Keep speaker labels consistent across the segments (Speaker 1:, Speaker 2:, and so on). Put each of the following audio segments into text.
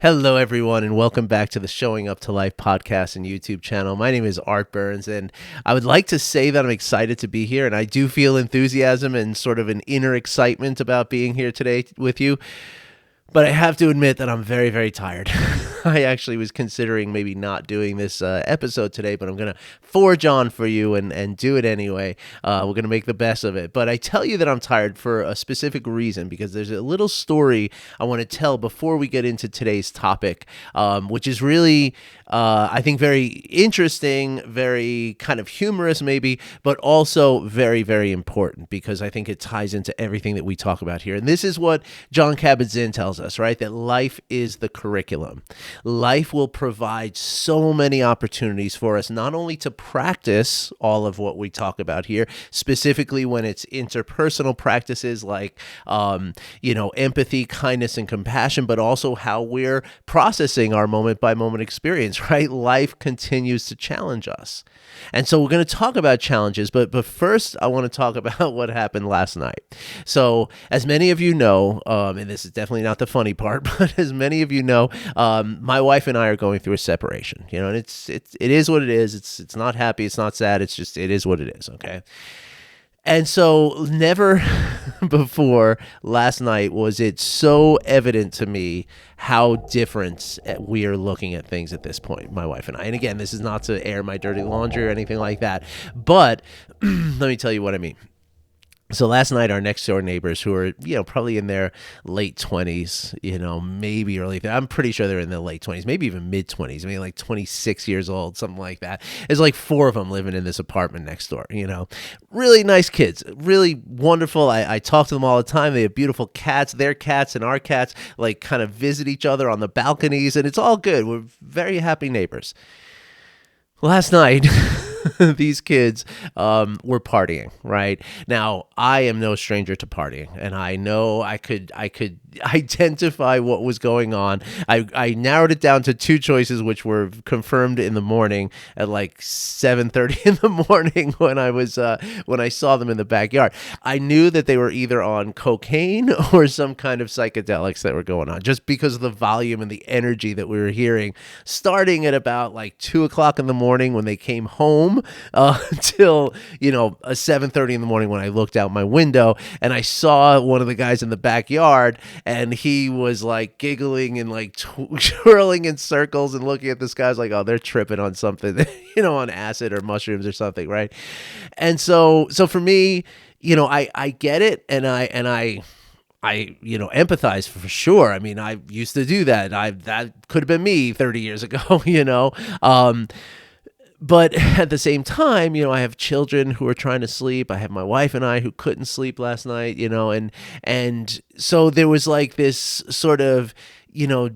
Speaker 1: Hello, everyone, and welcome back to the Showing Up to Life podcast and YouTube channel. My name is Art Burns, and I would like to say that I'm excited to be here, and I do feel enthusiasm and sort of an inner excitement about being here today with you. But I have to admit that I'm very, very tired. I actually was considering maybe not doing this episode today, but I'm going to forge on for you and do it anyway. We're going to make the best of it. But I tell you that I'm tired for a specific reason, because there's a little story I want to tell before we get into today's topic, which is really, I think, very interesting, very kind of humorous maybe, but also very, very important, because I think it ties into everything that we talk about here. And this is what Jon Kabat-Zinn tells us, right? That life is the curriculum. Life will provide so many opportunities for us, not only to practice all of what we talk about here, specifically when it's interpersonal practices like, empathy, kindness, and compassion, but also how we're processing our moment by moment experience, right? Life continues to challenge us. And so we're going to talk about challenges, but first I want to talk about what happened last night. So as many of you know, and this is definitely not the funny part, but as many of you know, my wife and I are going through a separation, and it is what it is. It's not happy. It's not sad. It's just, it is what it is. Okay. And so never before last night was it so evident to me how different we are looking at things at this point, my wife and I. And again, this is not to air my dirty laundry or anything like that, but let me tell you what I mean. So last night, our next door neighbors, who are, probably in their late 20s, maybe early, I'm pretty sure they're in their late 20s, maybe even mid 20s, maybe like 26 years old, something like that. There's like four of them living in this apartment next door, really nice kids, really wonderful. I talk to them all the time. They have beautiful cats. Their cats and our cats like kind of visit each other on the balconies, and it's all good. We're very happy neighbors. Last night, these kids were partying, right? Now, I am no stranger to partying, and I know I could identify what was going on. I narrowed it down to two choices, which were confirmed in the morning at like 7:30 in the morning when I saw them in the backyard. I knew that they were either on cocaine or some kind of psychedelics that were going on, just because of the volume and the energy that we were hearing, starting at about like 2:00 in the morning when they came home, till 7:30 in the morning when I looked out my window and I saw one of the guys in the backyard, and he was like giggling and like twirling in circles and looking at this guy's like, oh, they're tripping on something, on acid or mushrooms or something, right? And so for me, I get it, and I empathize for sure. I mean, I used to do that. That could have been me 30 years ago, But at the same time, I have children who are trying to sleep. I have my wife and I who couldn't sleep last night, and so there was like this sort of,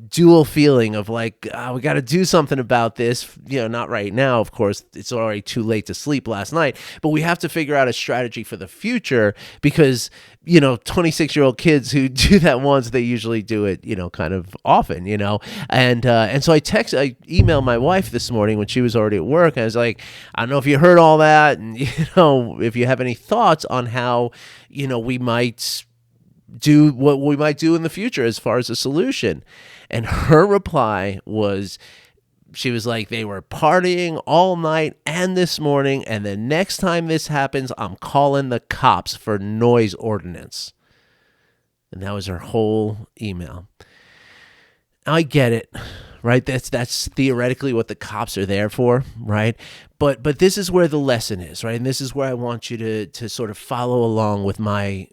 Speaker 1: dual feeling of like, we got to do something about this, not right now. Of course, it's already too late to sleep last night, but we have to figure out a strategy for the future, because, 26-year-old kids who do that once, they usually do it, kind of often, and so I emailed my wife this morning when she was already at work. And I was like, I don't know if you heard all that, and, if you have any thoughts on how, we might do what we might do in the future as far as a solution. And her reply was, she was like, they were partying all night and this morning, and the next time this happens, I'm calling the cops for noise ordinance. And that was her whole email. Now, I get it, right? That's theoretically what the cops are there for, right? But this is where the lesson is, right? And this is where I want you to sort of follow along with my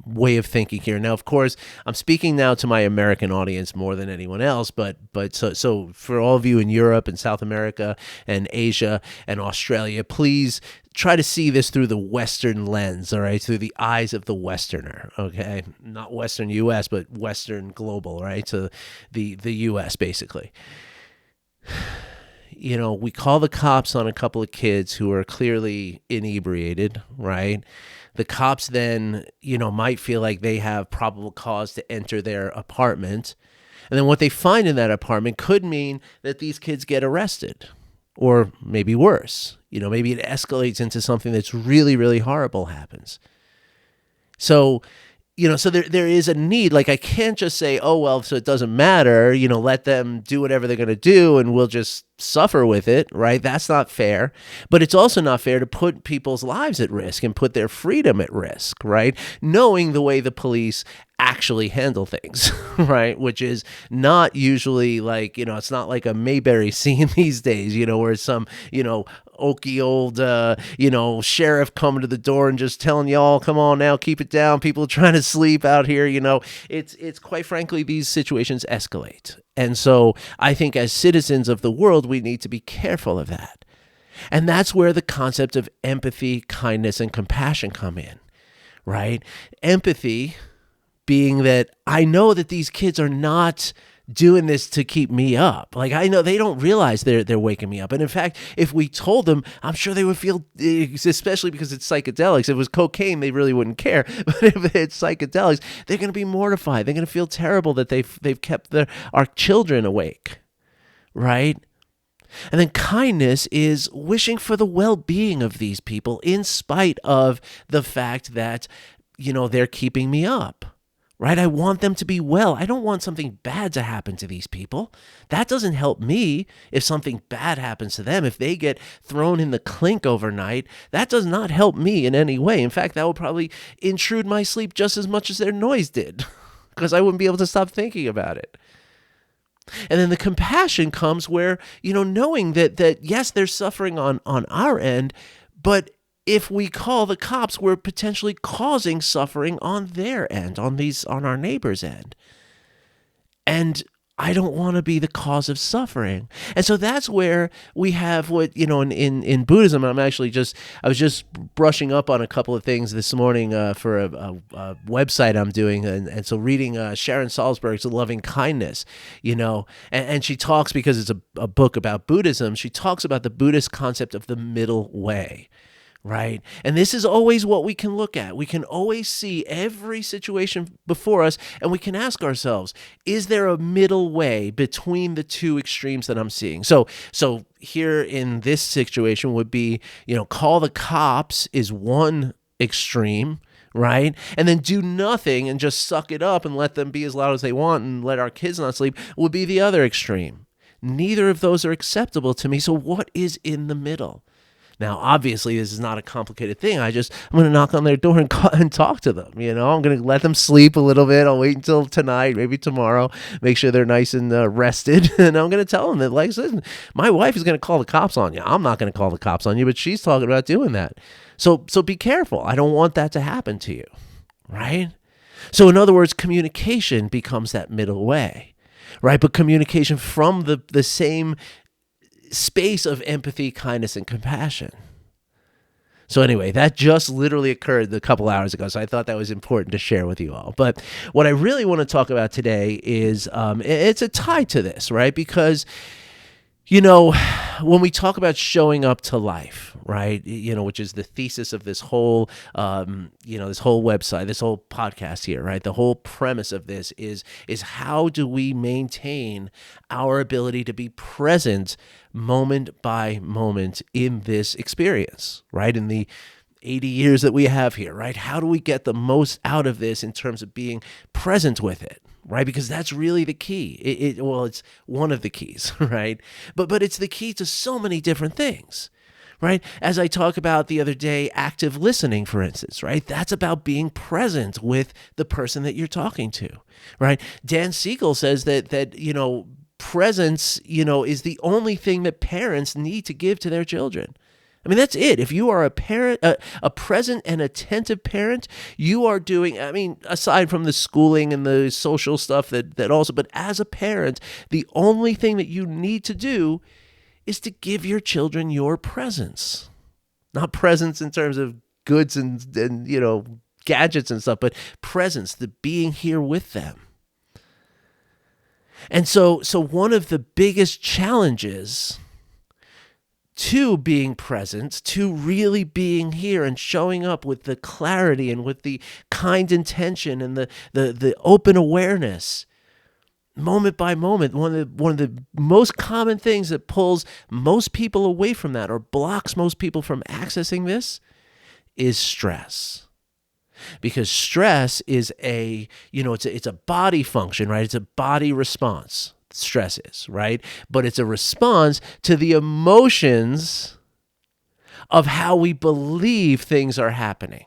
Speaker 1: way of thinking here. Now, of course, I'm speaking now to my American audience more than anyone else, but so for all of you in Europe and South America and Asia and Australia, please try to see this through the Western lens, all right? Through the eyes of the Westerner, okay? Not Western U.S., but Western global, right? So the U.S., basically. We call the cops on a couple of kids who are clearly inebriated, right? The cops then, might feel like they have probable cause to enter their apartment. And then what they find in that apartment could mean that these kids get arrested, or maybe worse. Maybe it escalates into something that's really, really horrible happens. So So there is a need. Like, I can't just say, oh, well, so it doesn't matter, let them do whatever they're going to do and we'll just suffer with it, right? That's not fair. But it's also not fair to put people's lives at risk and put their freedom at risk, right? Knowing the way the police actually handle things, right? Which is not usually like, it's not like a Mayberry scene these days, where some, oaky old, sheriff coming to the door and just telling y'all, come on now, keep it down. People are trying to sleep out here. It's quite frankly, these situations escalate. And so I think as citizens of the world, we need to be careful of that. And that's where the concept of empathy, kindness, and compassion come in, right? Empathy being that I know that these kids are not doing this to keep me up. Like, I know they don't realize they're waking me up. And in fact, if we told them, I'm sure they would feel, especially because it's psychedelics. If it was cocaine, they really wouldn't care. But if it's psychedelics, they're going to be mortified. They're going to feel terrible that they've kept our children awake, right? And then kindness is wishing for the well-being of these people in spite of the fact that, they're keeping me up. Right? I want them to be well. I don't want something bad to happen to these people. That doesn't help me if something bad happens to them. If they get thrown in the clink overnight, that does not help me in any way. In fact, that would probably intrude my sleep just as much as their noise did, because I wouldn't be able to stop thinking about it. And then the compassion comes where, knowing that yes, they're suffering on our end, but if we call the cops, we're potentially causing suffering on their end, on our neighbor's end. And I don't want to be the cause of suffering. And so that's where we have what, in Buddhism, I was just brushing up on a couple of things this morning for a website I'm doing. And so reading Sharon Salzberg's Loving Kindness, and she talks, because it's a book about Buddhism, she talks about the Buddhist concept of the middle way. Right? And this is always what we can look at. We can always see every situation before us, and we can ask ourselves, is there a middle way between the two extremes that I'm seeing? So here in this situation would be, call the cops is one extreme, right? And then do nothing and just suck it up and let them be as loud as they want and let our kids not sleep would be the other extreme. Neither of those are acceptable to me. So what is in the middle? Now, obviously, this is not a complicated thing. I'm going to knock on their door and talk to them. I'm going to let them sleep a little bit. I'll wait until tonight, maybe tomorrow, make sure they're nice and rested. And I'm going to tell them that, like, listen, my wife is going to call the cops on you. I'm not going to call the cops on you, but she's talking about doing that. So be careful. I don't want that to happen to you, right? So in other words, communication becomes that middle way, right? But communication from the same space of empathy, kindness, and compassion. So anyway, that just literally occurred a couple hours ago, so I thought that was important to share with you all. But what I really want to talk about today is it's a tie to this, right? Because when we talk about showing up to life, right, which is the thesis of this whole, this whole website, this whole podcast here, right, the whole premise of this is how do we maintain our ability to be present moment by moment in this experience, right, in the 80 years that we have here, right? How do we get the most out of this in terms of being present with it? Right? Because that's really the key. It's one of the keys, right? But it's the key to so many different things, right? As I talked about the other day, active listening, for instance, right? That's about being present with the person that you're talking to, right? Dan Siegel says that presence, is the only thing that parents need to give to their children. I mean, that's it. If you are a parent, a present and attentive parent, you are doing, aside from the schooling and the social stuff that also, but as a parent, the only thing that you need to do is to give your children your presence. Not presence in terms of goods and gadgets and stuff, but presence, the being here with them. And so one of the biggest challenges to being present, to really being here and showing up with the clarity and with the kind intention and the open awareness, moment by moment, one of the most common things that pulls most people away from that or blocks most people from accessing this is stress. because stress is it's a body function, right? It's a body response. Stress is, right? But it's a response to the emotions of how we believe things are happening.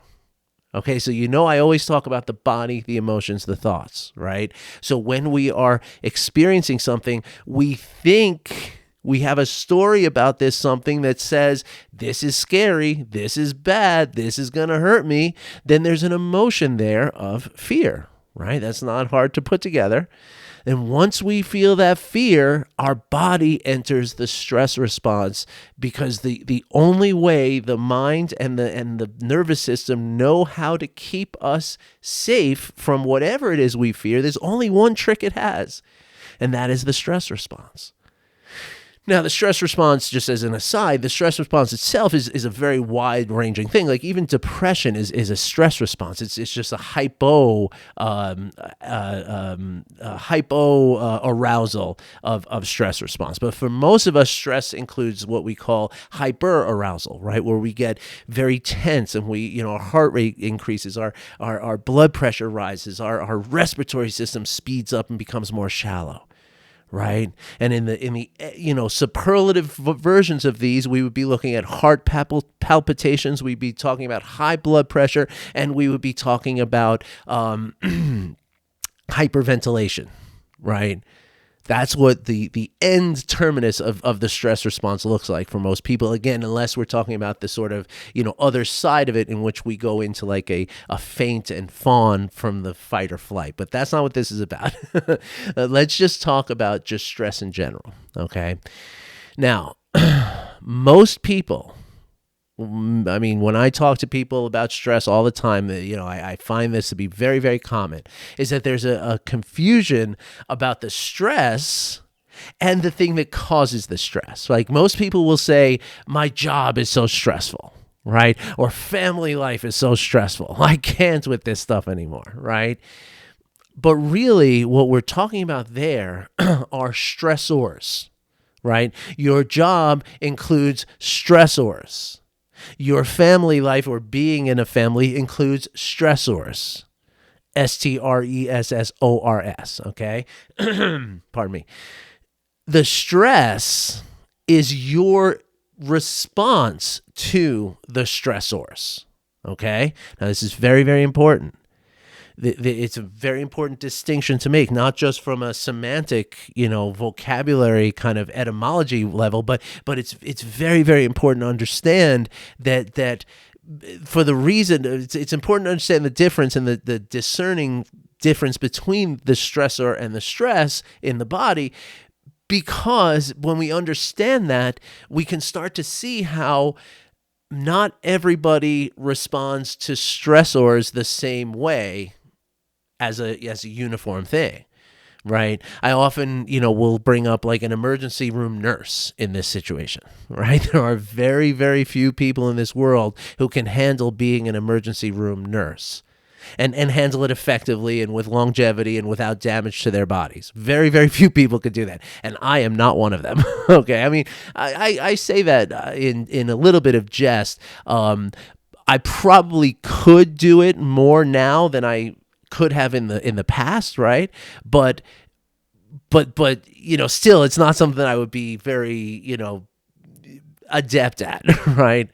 Speaker 1: Okay, so I always talk about the body, the emotions, the thoughts, right? So when we are experiencing something, we think we have a story about this something that says, this is scary, this is bad, this is going to hurt me. Then there's an emotion there of fear, right? That's not hard to put together. And once we feel that fear, our body enters the stress response, because the only way the mind and the nervous system know how to keep us safe from whatever it is we fear, there's only one trick it has, and that is the stress response. Now, the stress response, just as an aside, the stress response itself is a very wide-ranging thing. Like even depression is a stress response. It's just a hypo arousal of stress response. But for most of us, stress includes what we call hyper arousal, right? Where we get very tense and our heart rate increases, our blood pressure rises, our respiratory system speeds up and becomes more shallow. Right. And in the superlative versions of these, we would be looking at heart palpitations. We'd be talking about high blood pressure, and we would be talking about hyperventilation. Right. That's what the end terminus of the stress response looks like for most people. Again, unless we're talking about the sort of, other side of it, in which we go into like a faint and fawn from the fight or flight. But that's not what this is about. Let's just talk about just stress in general. Okay. Now, most people, I mean, when I talk to people about stress all the time, I find this to be very, very common, is that there's a confusion about the stress and the thing that causes the stress. Like most people will say, my job is so stressful, right? Or family life is so stressful. I can't with this stuff anymore, right? But really, what we're talking about there are stressors, right? Your job includes stressors. Your family life or being in a family includes stressors. stressors, okay? Pardon me. The stress is your response to the stressors, okay? Now, this is very, very important. It's a very important distinction to make, not just from a semantic, vocabulary kind of etymology level, but it's very, very important to understand that for the reason it's important to understand the difference and the discerning difference between the stressor and the stress in the body, because when we understand that, we can start to see how not everybody responds to stressors the same way as a uniform thing, right? I often, will bring up like an emergency room nurse in this situation, right? There are very, very few people in this world who can handle being an emergency room nurse and handle it effectively and with longevity and without damage to their bodies. Very, very few people could do that. And I am not one of them. Okay. I mean, I say that in a little bit of jest. I probably could do it more now than I could have in the past, right? But still, it's not something that I would be very adept at, right?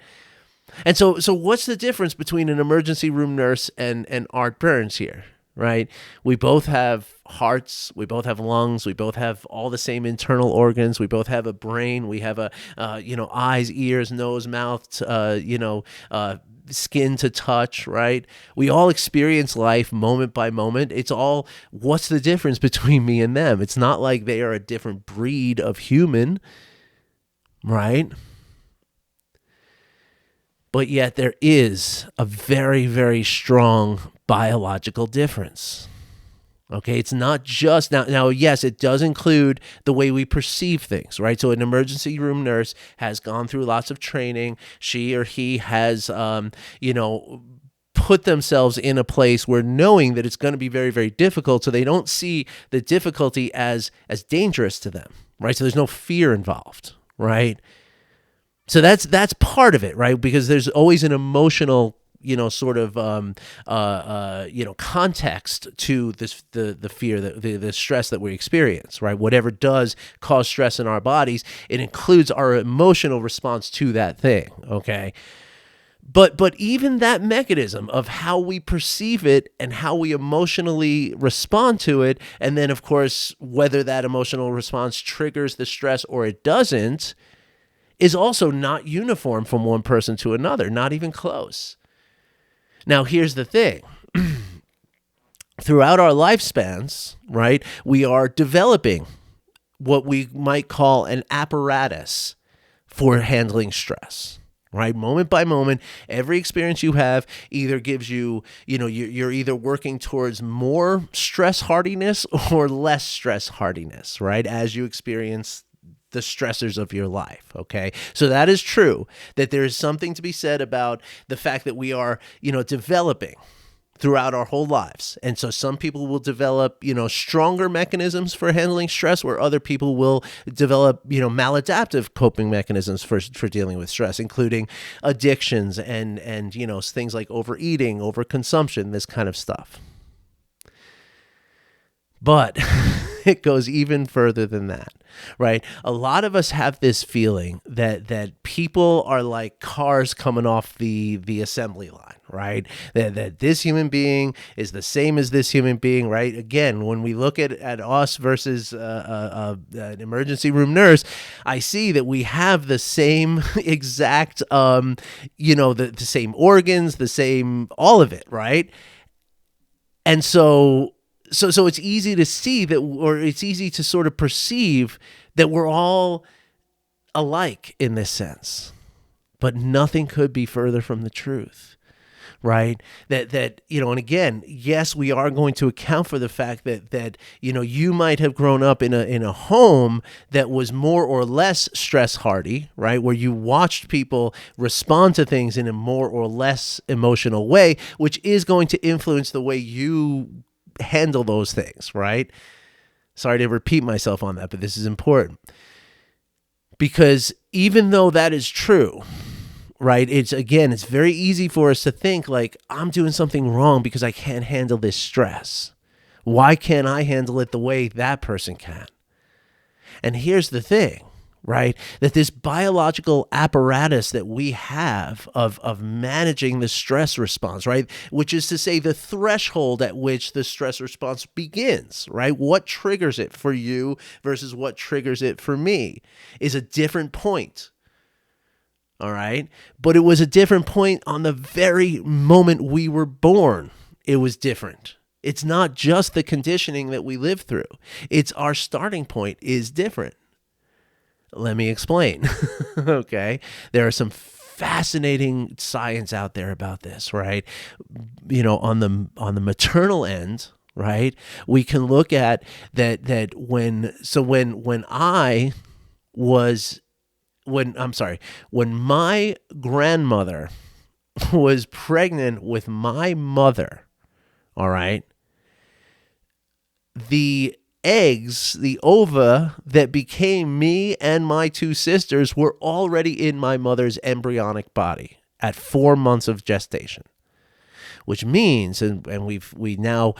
Speaker 1: And so what's the difference between an emergency room nurse and Art Burns here, right? We both have hearts, we both have lungs, we both have all the same internal organs, we both have a brain, we have eyes, ears, nose, mouth, skin to touch, right? We all experience life moment by moment. It's all, what's the difference between me and them? It's not like they are a different breed of human, right? But yet there is a very, very strong biological difference. Okay, it's not just now. Yes, it does include the way we perceive things, right? So an emergency room nurse has gone through lots of training. She or he has, put themselves in a place where knowing that it's going to be very, very difficult, so they don't see the difficulty as dangerous to them, right? So there's no fear involved, right? So that's part of it, right? Because there's always an emotional context to this, the fear, the stress that we experience, right? Whatever does cause stress in our bodies, it includes our emotional response to that thing, okay? But even that mechanism of how we perceive it and how we emotionally respond to it, and then, of course, whether that emotional response triggers the stress or it doesn't, is also not uniform from one person to another, not even close. Now, here's the thing. Throughout our lifespans, right, we are developing what we might call an apparatus for handling stress. Right, moment by moment, every experience you have either gives you, you're either working towards more stress hardiness or less stress hardiness, right, as you experience the stressors of your life, okay? So that is true, that there is something to be said about the fact that we are, developing throughout our whole lives. And so some people will develop, stronger mechanisms for handling stress, where other people will develop, maladaptive coping mechanisms for dealing with stress, including addictions and things like overeating, overconsumption, this kind of stuff. But it goes even further than that, right? A lot of us have this feeling that people are like cars coming off the assembly line, right? That this human being is the same as this human being, right? Again, when we look at us versus an emergency room nurse, I see that we have the same exact, the same organs, the same, all of it, right? And so it's easy to see that, or it's easy to sort of perceive that we're all alike in this sense, but nothing could be further from the truth, right? That and again, yes, we are going to account for the fact that you might have grown up in a home that was more or less stress hardy, right? Where you watched people respond to things in a more or less emotional way, which is going to influence the way you handle those things, right? Sorry to repeat myself on that, but this is important. Because even though that is true, right, it's very easy for us to think like, I'm doing something wrong because I can't handle this stress. Why can't I handle it the way that person can? And here's the thing, right? That this biological apparatus that we have of managing the stress response, right? Which is to say the threshold at which the stress response begins, right? What triggers it for you versus what triggers it for me is a different point. All right. But it was a different point on the very moment we were born. It was different. It's not just the conditioning that we live through. It's our starting point is different. Let me explain. Okay. There are some fascinating science out there about this, right? On the maternal end, right? We can look at that when my grandmother was pregnant with my mother, all right, the eggs, the ova that became me and my two sisters were already in my mother's embryonic body at 4 months of gestation, which means, and we now,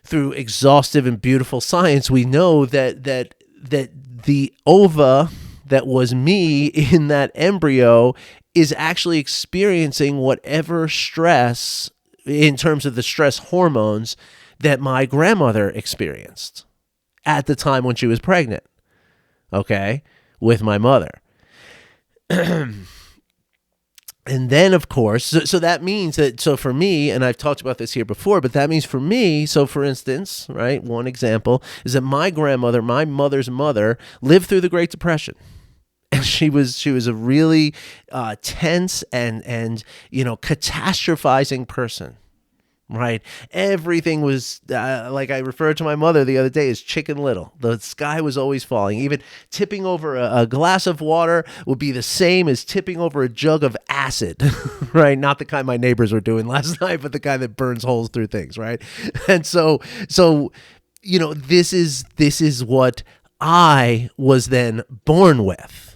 Speaker 1: through exhaustive and beautiful science, we know that the ova that was me in that embryo is actually experiencing whatever stress in terms of the stress hormones that my grandmother experienced at the time when she was pregnant, okay, with my mother. And then, of course, so that means that, so for me, and I've talked about this here before, but that means for me, so for instance, right, one example is that my grandmother, my mother's mother, lived through the Great Depression. And she was a really tense and catastrophizing person. Right. Everything was like I referred to my mother the other day as Chicken Little. The sky was always falling. Even tipping over a glass of water would be the same as tipping over a jug of acid. Right. Not the kind my neighbors were doing last night, but the kind that burns holes through things. Right. And so this is what I was then born with.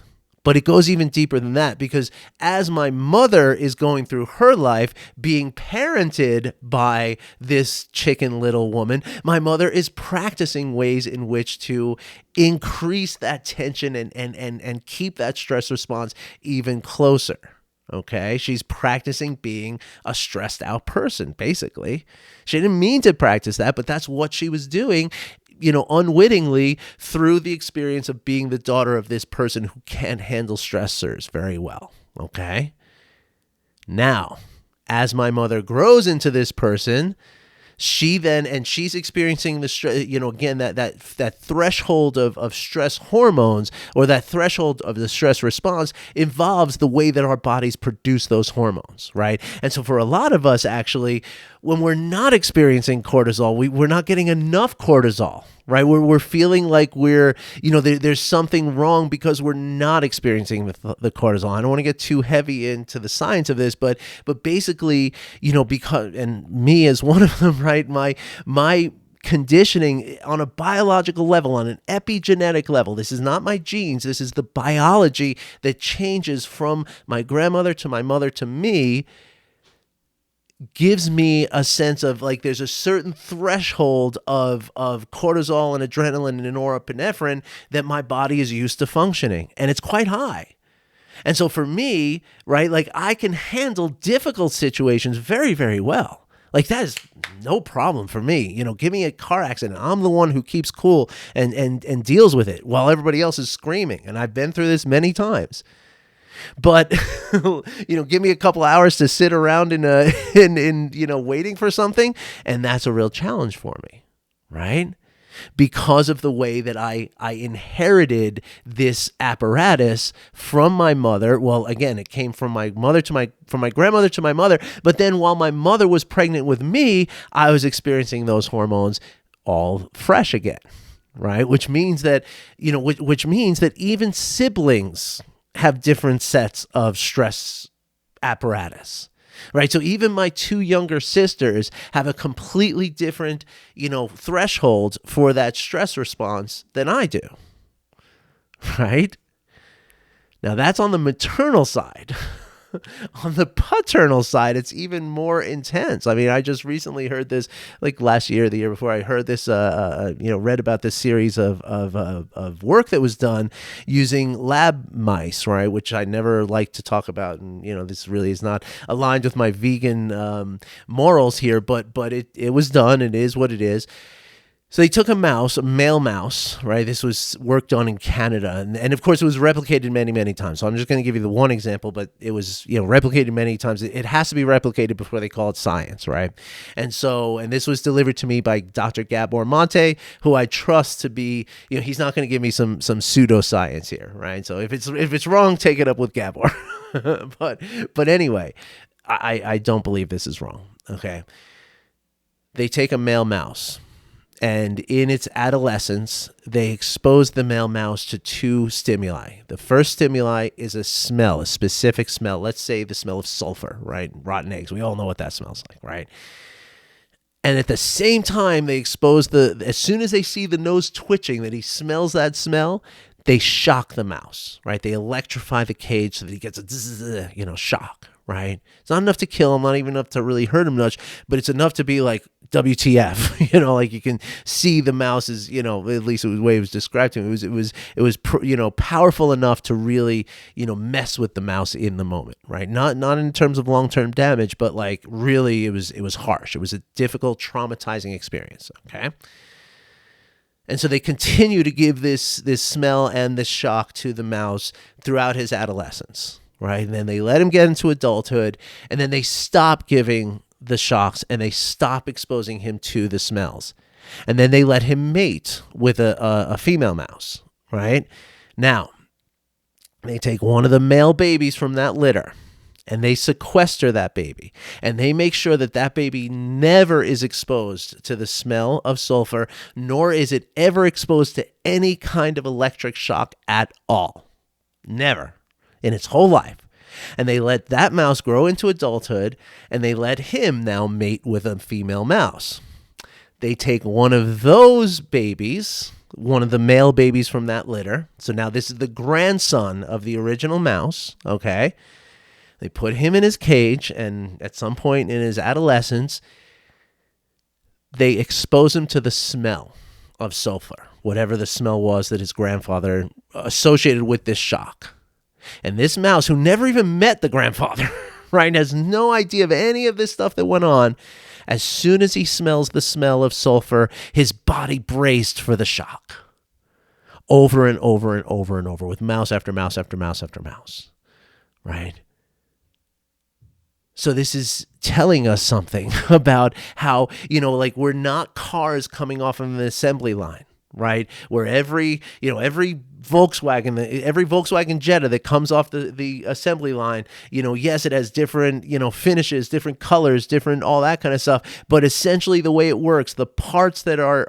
Speaker 1: But it goes even deeper than that, because as my mother is going through her life being parented by this chicken little woman, my mother is practicing ways in which to increase that tension and keep that stress response even closer. Okay, she's practicing being a stressed out person, basically. She didn't mean to practice that, but that's what she was doing, unwittingly, through the experience of being the daughter of this person who can't handle stressors very well. Okay. Now, as my mother grows into this person, she's experiencing the stress, again, that threshold of stress hormones, or that threshold of the stress response, involves the way that our bodies produce those hormones, right? And so for a lot of us, actually, when we're not experiencing cortisol, we're not getting enough cortisol, right? We're feeling like there's something wrong because we're not experiencing the cortisol. I don't want to get too heavy into the science of this, but basically, because, and me as one of them, right? My conditioning on a biological level, on an epigenetic level, this is not my genes, this is the biology that changes from my grandmother to my mother to me, gives me a sense of like there's a certain threshold of cortisol and adrenaline and norepinephrine that my body is used to functioning, and it's quite high. And so for me, right, like I can handle difficult situations very, very well. Like that is no problem for me. Give me a car accident, I'm the one who keeps cool and deals with it while everybody else is screaming. And I've been through this many times. But give me a couple hours to sit around in waiting for something, and that's a real challenge for me, right? Because of the way that I inherited this apparatus from my mother. Well, again, it came from my mother from my grandmother to my mother. But then while my mother was pregnant with me, I was experiencing those hormones all fresh again, right? Which means that even siblings have different sets of stress apparatus, right? So even my two younger sisters have a completely different, threshold for that stress response than I do, right? Now that's on the maternal side. On the paternal side, it's even more intense. I mean, I just recently heard this, like last year, the year before, I heard this, read about this series of work that was done using lab mice, right? Which I never like to talk about, and this really is not aligned with my vegan morals here, but it was done. It is what it is. So they took a male mouse, right? This was work done in Canada. And of course, it was replicated many, many times. So I'm just going to give you the one example, but it was, replicated many times. It has to be replicated before they call it science, right? And this was delivered to me by Dr. Gabor Mate, who I trust to be, he's not going to give me some pseudoscience here, right? So if it's wrong, take it up with Gabor. But anyway, I don't believe this is wrong, okay? They take a male mouse, and in its adolescence, they expose the male mouse to two stimuli. The first stimuli is a smell, a specific smell. Let's say the smell of sulfur, right? Rotten eggs. We all know what that smells like, right? And at the same time, they expose as soon as they see the nose twitching, that he smells that smell, they shock the mouse, right? They electrify the cage so that he gets a shock, right? It's not enough to kill him, not even enough to really hurt him much, but it's enough to be like, WTF, like you can see the mouse is, at least it was the way it was described to me. It was powerful enough to really, mess with the mouse in the moment, right? Not in terms of long-term damage, but like really it was harsh. It was a difficult, traumatizing experience. Okay. And so they continue to give this smell and this shock to the mouse throughout his adolescence, right? And then they let him get into adulthood, and then they stop giving the shocks and they stop exposing him to the smells. And then they let him mate with a female mouse, right? Now, they take one of the male babies from that litter and they sequester that baby, and they make sure that baby never is exposed to the smell of sulfur, nor is it ever exposed to any kind of electric shock at all. Never in its whole life. And they let that mouse grow into adulthood, and they let him now mate with a female mouse. They take one of those babies, one of the male babies from that litter. So now this is the grandson of the original mouse, okay? They put him in his cage, and at some point in his adolescence, they expose him to the smell of sulfur, whatever the smell was that his grandfather associated with this shock. And this mouse, who never even met the grandfather, right, has no idea of any of this stuff that went on, as soon as he smells the smell of sulfur, his body braced for the shock. Over and over and over and over, with mouse after mouse after mouse after mouse, right? So this is telling us something about how, like we're not cars coming off of an assembly line, right? Where every Volkswagen Jetta that comes off the assembly line, yes, it has different, finishes, different colors, different, all that kind of stuff. But essentially the way it works, the parts that are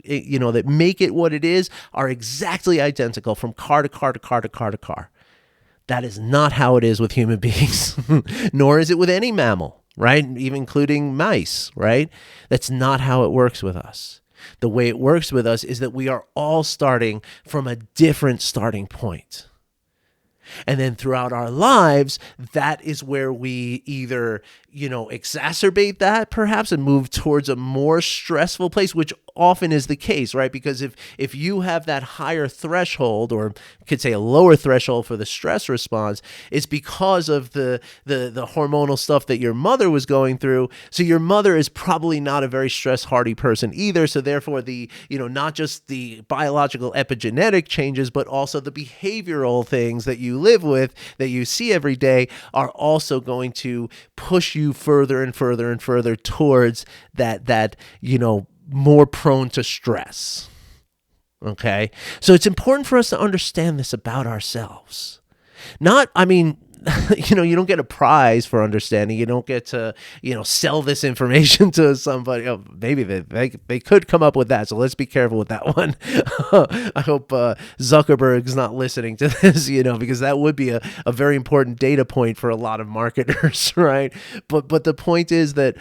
Speaker 1: that make it what it is are exactly identical from car to car to car to car to car. That is not how it is with human beings, nor is it with any mammal, right? Even including mice, right? That's not how it works with us. The way it works with us is that we are all starting from a different starting point. And then throughout our lives, that is where we either, exacerbate that perhaps and move towards a more stressful place, which often is the case, right? Because if you have that higher threshold, or could say a lower threshold for the stress response, it's because of the hormonal stuff that your mother was going through. So your mother is probably not a very stress hardy person either. So therefore not just the biological epigenetic changes, but also the behavioral things that you live with, that you see every day, are also going to push you further and further and further towards that more prone to stress. Okay? So it's important for us to understand this about ourselves. You don't get a prize for understanding. You don't get to, sell this information to somebody. Oh, maybe they could come up with that. So let's be careful with that one. I hope Zuckerberg's not listening to this, because that would be a very important data point for a lot of marketers, right? But the point is that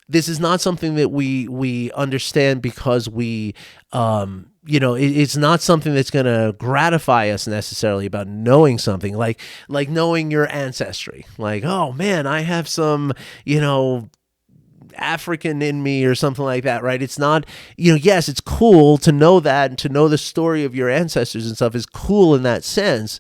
Speaker 1: this is not something that we understand because we, it's not something that's going to gratify us necessarily about knowing something like knowing your ancestry. Like, oh man, I have some, African in me or something like that, right? It's not, yes, it's cool to know that, and to know the story of your ancestors and stuff is cool in that sense,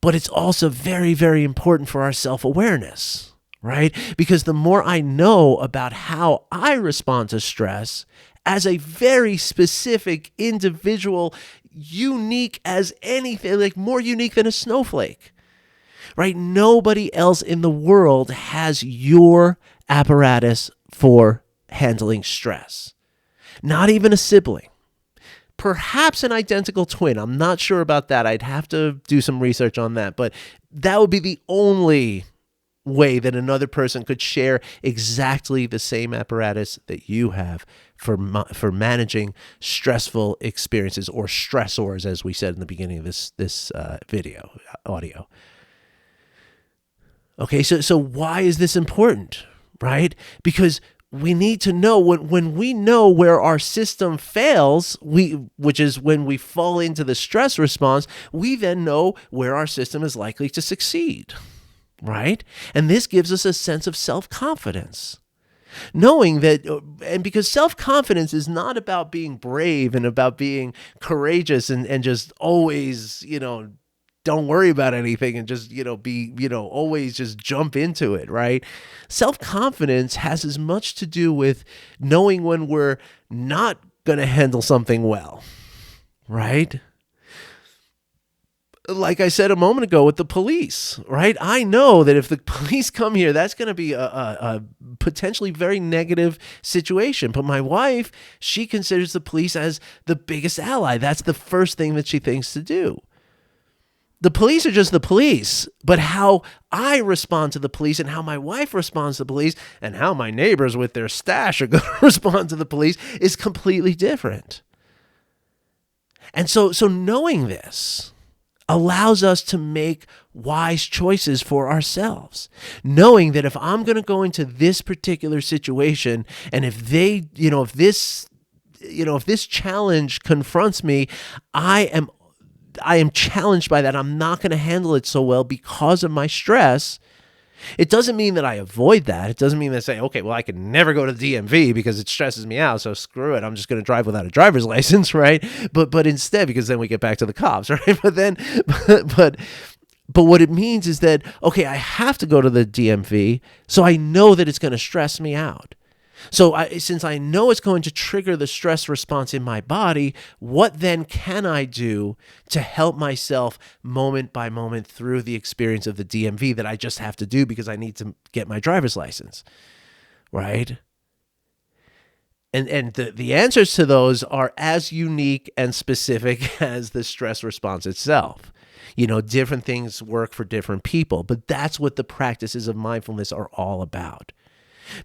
Speaker 1: but it's also very, very important for our self-awareness. Right? Because the more I know about how I respond to stress as a very specific individual, unique as anything, like more unique than a snowflake, right? Nobody else in the world has your apparatus for handling stress. Not even a sibling. Perhaps an identical twin. I'm not sure about that. I'd have to do some research on that, but that would be the only way that another person could share exactly the same apparatus that you have for managing stressful experiences, or stressors, as we said in the beginning of this audio. Okay, so why is this important, right? Because we need to know when we know where our system fails, which is when we fall into the stress response, we then know where our system is likely to succeed. Right? And this gives us a sense of self-confidence. Knowing that, and because self-confidence is not about being brave and about being courageous and just always, don't worry about anything and just, be, always just jump into it, right? Self-confidence has as much to do with knowing when we're not going to handle something well, right? Like I said a moment ago with the police, right? I know that if the police come here, that's going to be a potentially very negative situation. But my wife, she considers the police as the biggest ally. That's the first thing that she thinks to do. The police are just the police, but how I respond to the police and how my wife responds to the police and how my neighbors with their stash are going to respond to the police is completely different. And so knowing this allows us to make wise choices for ourselves, knowing that if I'm going to go into this particular situation, and if this if this challenge confronts me, I am challenged by that. I'm not going to handle it so well because of my stress. It doesn't mean that I avoid that. It doesn't mean that I say, okay, well, I can never go to the DMV because it stresses me out, so screw it. I'm just going to drive without a driver's license, right? But instead, because then we get back to the cops, right? But what it means is that, okay, I have to go to the DMV, so I know that it's going to stress me out. So since I know it's going to trigger the stress response in my body, what then can I do to help myself moment by moment through the experience of the DMV that I just have to do because I need to get my driver's license, right? And the answers to those are as unique and specific as the stress response itself. Different things work for different people, but that's what the practices of mindfulness are all about.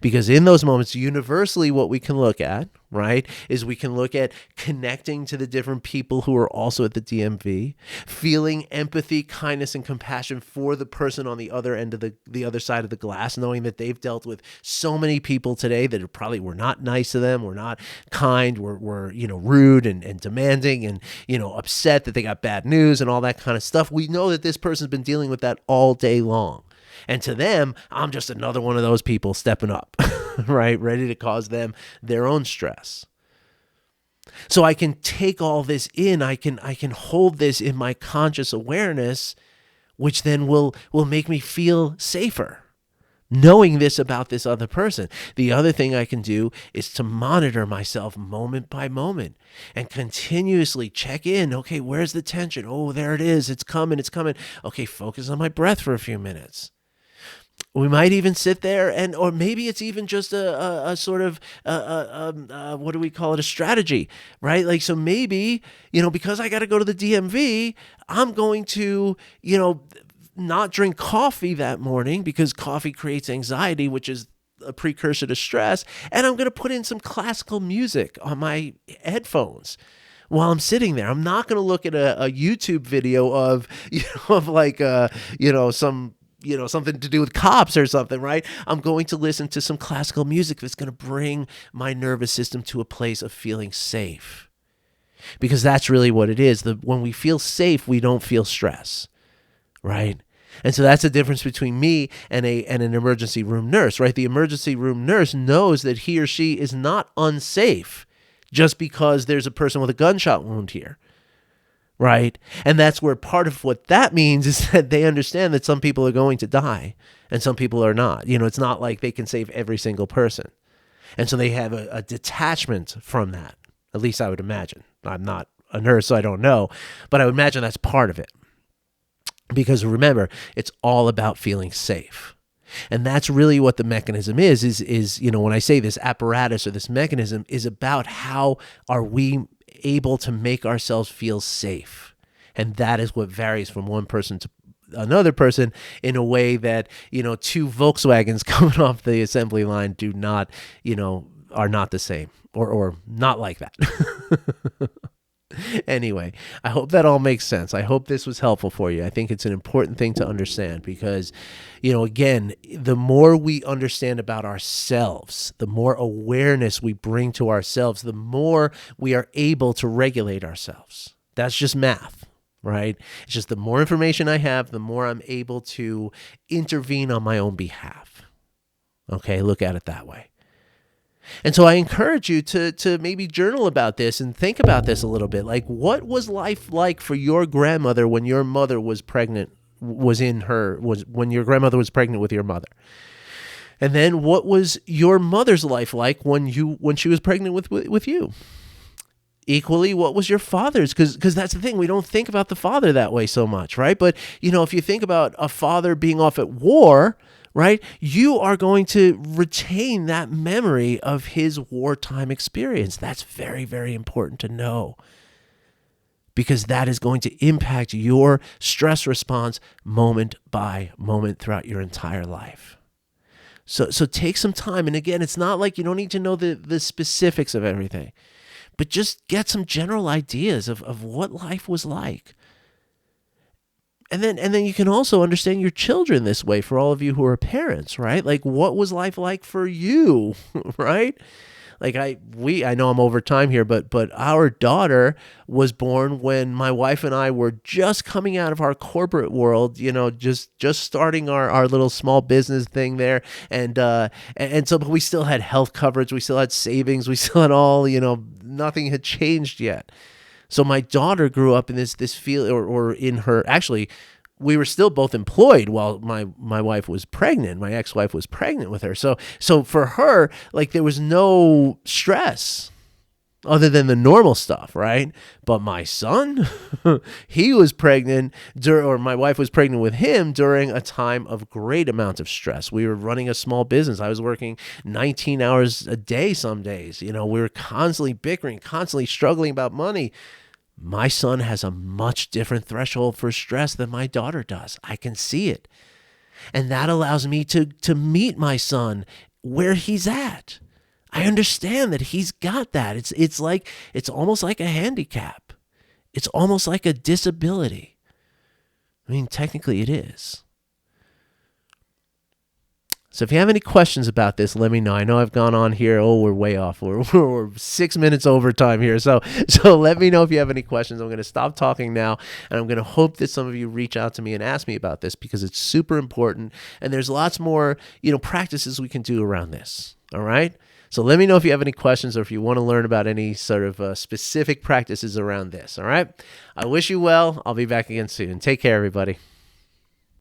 Speaker 1: Because in those moments, universally, what we can look at, right, is we can look at connecting to the different people who are also at the DMV, feeling empathy, kindness, and compassion for the person on the other end of the other side of the glass, knowing that they've dealt with so many people today that probably were not nice to them, were not kind, were rude and demanding and, upset that they got bad news and all that kind of stuff. We know that this person's been dealing with that all day long. And to them, I'm just another one of those people stepping up, right? Ready to cause them their own stress. So I can take all this in. I can hold this in my conscious awareness, which then will make me feel safer, knowing this about this other person. The other thing I can do is to monitor myself moment by moment and continuously check in. Okay, where's the tension? Oh, there it is. It's coming. Okay, focus on my breath for a few minutes. We might even sit there or maybe it's even just a sort of, what do we call it? A strategy, right? Like, so maybe, because I got to go to the DMV, I'm going to, not drink coffee that morning because coffee creates anxiety, which is a precursor to stress. And I'm going to put in some classical music on my headphones while I'm sitting there. I'm not going to look at a YouTube video of, some, something to do with cops or something, right? I'm going to listen to some classical music that's going to bring my nervous system to a place of feeling safe. Because that's really what it is. When we feel safe, we don't feel stress, right? And so that's the difference between me and an emergency room nurse, right? The emergency room nurse knows that he or she is not unsafe just because there's a person with a gunshot wound here. Right? And that's where part of what that means is that they understand that some people are going to die and some people are not. It's not like they can save every single person. And so they have a detachment from that. At least I would imagine. I'm not a nurse, so I don't know. But I would imagine that's part of it. Because remember, it's all about feeling safe. And that's really what the mechanism is when I say this apparatus or this mechanism is about how are we able to make ourselves feel safe. And that is what varies from one person to another person in a way that, two Volkswagens coming off the assembly line do not, are not the same or not like that. Anyway, I hope that all makes sense. I hope this was helpful for you. I think it's an important thing to understand because, again, the more we understand about ourselves, the more awareness we bring to ourselves, the more we are able to regulate ourselves. That's just math, right? It's just the more information I have, the more I'm able to intervene on my own behalf. Okay, look at it that way. And so I encourage you to maybe journal about this and think about this a little bit. Like, what was life like for your grandmother when your mother was pregnant, when your grandmother was pregnant with your mother? And then what was your mother's life like when she was pregnant with you? Equally, what was your father's? Because that's the thing. We don't think about the father that way so much, right? But, if you think about a father being off at war, right, you are going to retain that memory of his wartime experience. That's very, very important to know because that is going to impact your stress response moment by moment throughout your entire life. So take some time. And again, it's not like you don't need to know the specifics of everything, but just get some general ideas of what life was like. And then you can also understand your children this way for all of you who are parents, right? Like, what was life like for you, right? Like I know I'm over time here, but our daughter was born when my wife and I were just coming out of our corporate world, just starting our little small business thing there. And so, but we still had health coverage, we still had savings, we still had all, nothing had changed yet. So my daughter grew up in this field, or in her, actually, we were still both employed while my wife was pregnant. My ex-wife was pregnant with her. So for her, like, there was no stress other than the normal stuff, right? But my son, he was pregnant, or my wife was pregnant with him during a time of great amount of stress. We were running a small business. I was working 19 hours a day some days. We were constantly bickering, constantly struggling about money. My son has a much different threshold for stress than my daughter does. I can see it. And that allows me to meet my son where he's at. I understand that he's got that. It's almost like a handicap. It's almost like a disability. I mean, technically it is. So if you have any questions about this, let me know. I know I've gone on here. Oh, we're way off. We're 6 minutes over time here. So let me know if you have any questions. I'm going to stop talking now, and I'm going to hope that some of you reach out to me and ask me about this, because it's super important. And there's lots more, practices we can do around this. All right. So let me know if you have any questions, or if you want to learn about any sort of specific practices around this. All right. I wish you well. I'll be back again soon. Take care, everybody.